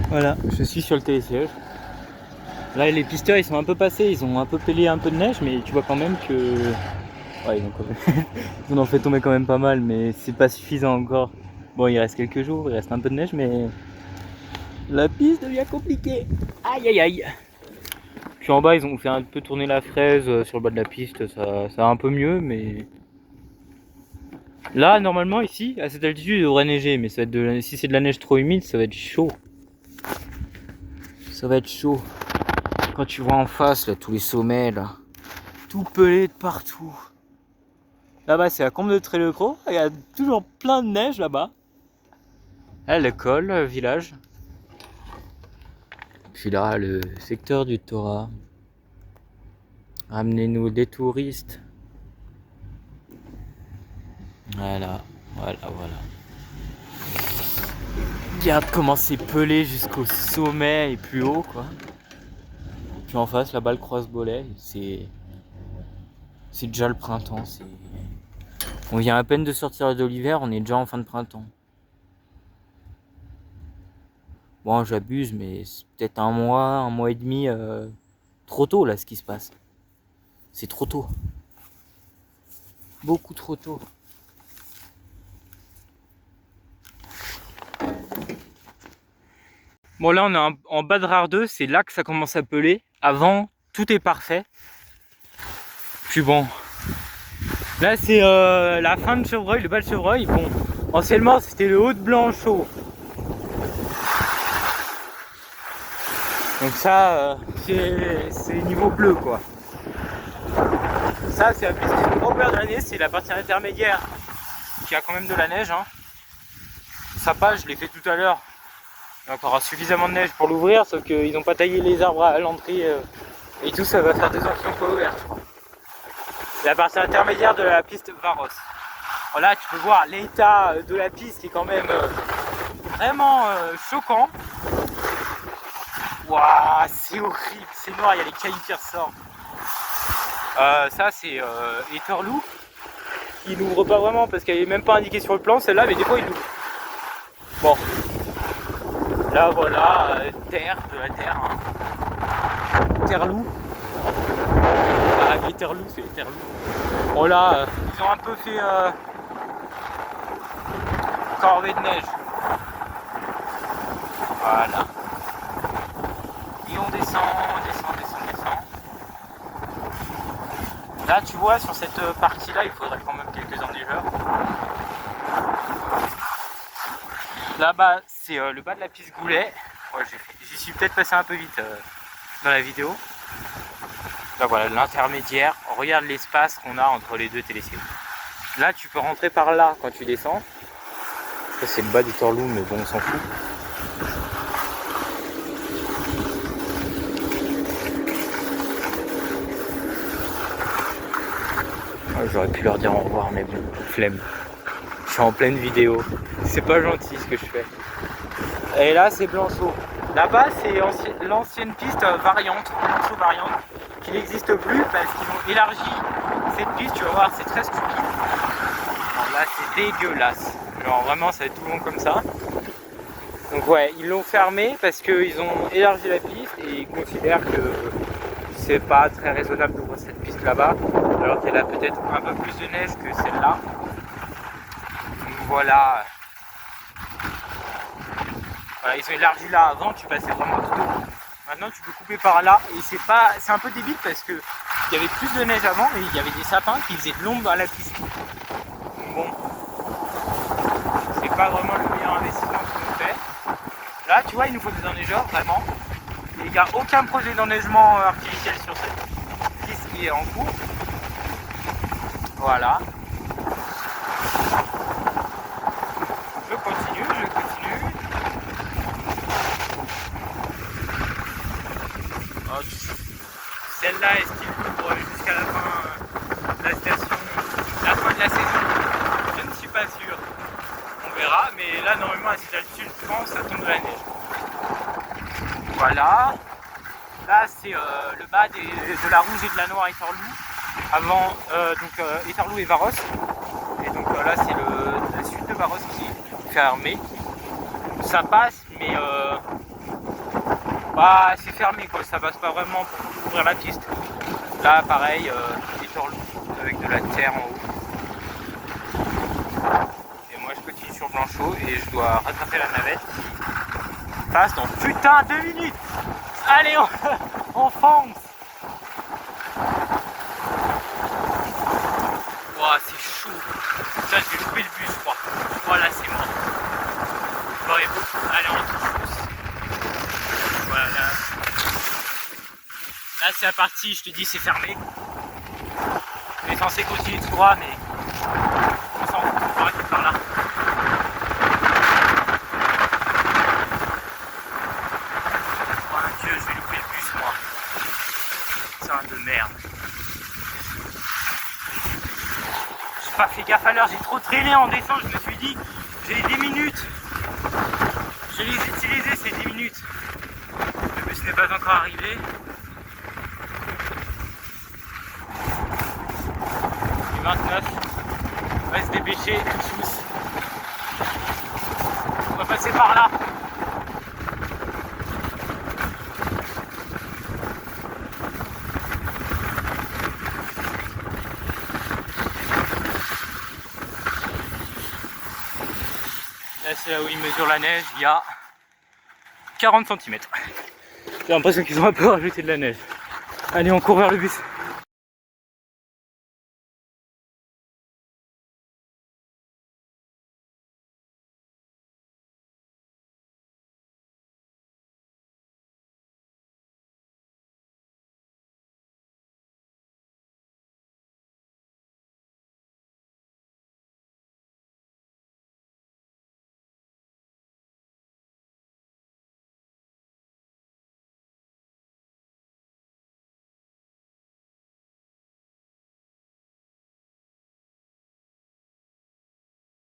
Voilà, je suis sur le télésiège. Là, les pisteurs, ils sont un peu passés, ils ont un peu pelé un peu de neige, mais tu vois quand même que... Ouais, ils en ont fait tomber quand même pas mal, mais c'est pas suffisant encore. Bon, il reste quelques jours, il reste un peu de neige, mais... La piste devient compliquée. Aïe, aïe, aïe. Puis en bas, ils ont fait un peu tourner la fraise sur le bas de la piste, ça va un peu mieux, mais... Là, normalement, ici, à cette altitude, il devrait neiger, mais ça va être si c'est de la neige trop humide, ça va être chaud. Ça va être chaud. Quand tu vois en face, là, tous les sommets, là, tout pelé de partout. Là-bas, c'est la combe de Trélecros, il y a toujours plein de neige là-bas. Là, l'école, le village. Puis là, le secteur du Torah. Ramenez-nous des touristes. Voilà, voilà. Regarde comment c'est pelé jusqu'au sommet et plus haut, quoi. Puis en face, là-bas, le croise-bolet, c'est déjà le printemps. On vient à peine de sortir de l'hiver, on est déjà en fin de printemps. Bon, j'abuse, mais c'est peut-être un mois et demi trop tôt, là, ce qui se passe. C'est trop tôt. Beaucoup trop tôt. Bon, là, on est en bas de Rare 2, c'est là que ça commence à peler. Avant, tout est parfait. Puis bon, là, c'est la fin de Chevreuil, le bas de Chevreuil. Bon, anciennement, c'était le haut de Blanchot. Donc ça, c'est niveau bleu, quoi. Ça, c'est la piste qui est trop peur de l'année, c'est la partie intermédiaire qui a quand même de la neige. Hein. Ça passe, je l'ai fait tout à l'heure. Il y a encore suffisamment de neige pour l'ouvrir, sauf qu'ils n'ont pas taillé les arbres à l'entrée et tout, ça va faire 2 ans qu'ils n'ont pas ouvert. C'est la partie intermédiaire de la piste Varos. Voilà, tu peux voir l'état de la piste qui est quand même vraiment choquant. Waouh, c'est horrible, c'est noir, il y a les cailloux qui ressortent. Ça, c'est Etterloo, qui n'ouvre pas vraiment parce qu'elle n'est même pas indiquée sur le plan, celle-là, mais des fois il ouvre. Bon, là voilà, terre, de la terre. Hein. Terloo. Ah, Etterloo, c'est Etterloo. Bon, là, ils ont un peu fait corvée de neige. Voilà. Et on descend. Là, tu vois, sur cette partie-là, il faudrait quand même quelques enneigeurs. Là-bas, c'est le bas de la piste Goulet. Ouais, j'y suis peut-être passé un peu vite dans la vidéo. Là, voilà, l'intermédiaire. Regarde l'espace qu'on a entre les deux télésièges. Là, tu peux rentrer par là quand tu descends. Ça, c'est le bas du Torlou, mais bon, on s'en fout. J'aurais pu leur dire au revoir, mais bon, flemme. Je suis en pleine vidéo. C'est pas gentil ce que je fais. Et là, c'est Blanchot. Là-bas, c'est l'ancienne piste variante, Blanchot variante, qui n'existe plus parce qu'ils ont élargi cette piste. Tu vas voir, c'est très stupide. Alors là, c'est dégueulasse. Genre vraiment, ça va être tout long comme ça. Donc ouais, ils l'ont fermé parce qu'ils ont élargi la piste et ils considèrent que c'est pas très raisonnable d'ouvrir cette piste là-bas, alors qu'elle a peut-être un peu plus de neige que celle-là. Donc voilà. Voilà, ils ont élargi là avant, tu passais vraiment tout haut. Maintenant tu peux couper par là et c'est un peu débile parce que il y avait plus de neige avant et il y avait des sapins qui faisaient de l'ombre à la piste. Donc bon, c'est pas vraiment le meilleur investissement qu'on fait. Là tu vois, il nous faut des enneigeurs vraiment. Et il n'y a aucun projet d'enneigement artificiel sur cette piste qui est en cours. Voilà. Je continue. Oh, celle-là, est-ce qu'il couvre jusqu'à la fin de la station, la fin de la saison? Je ne suis pas sûr. On verra, mais là, normalement, à cette altitude, je pense, ça tombe de la neige. Voilà. Là, c'est le bas de la Rouge et de la Noire Etterloo. Avant, Etterloo et Varos. Et donc là, c'est la suite de Varos qui est fermée. Ça passe, mais Bah, c'est fermé quoi, ça passe pas vraiment pour ouvrir la piste. Là pareil, des torlous avec de la terre en haut. Et moi je continue sur Blanchot et je dois rattraper la navette qui passe dans putain 2 minutes. Allez, on fonce. Ouah, c'est chaud. Là je vais louper le bus je crois. Voilà, c'est mort. Bon, allez, on touche. Voilà. Là c'est la partie, je te dis, c'est fermé. On est censé continuer tout droit, mais on s'en fout, on va arrêter par là. Oh mon Dieu, je vais louper le bus moi. Putain de merde. J'ai pas fait gaffe à l'heure, j'ai trop traîné en descente, je me suis dit, j'ai 10 minutes. Je les ai utilisés ces 10 minutes. Le bus n'est pas encore arrivé. Et 29. On va se dépêcher tous. On va passer par là. Là c'est là où ils mesurent la neige, il y a 40 cm. J'ai l'impression qu'ils ont un peu rajouté de la neige. Allez, on court vers le bus.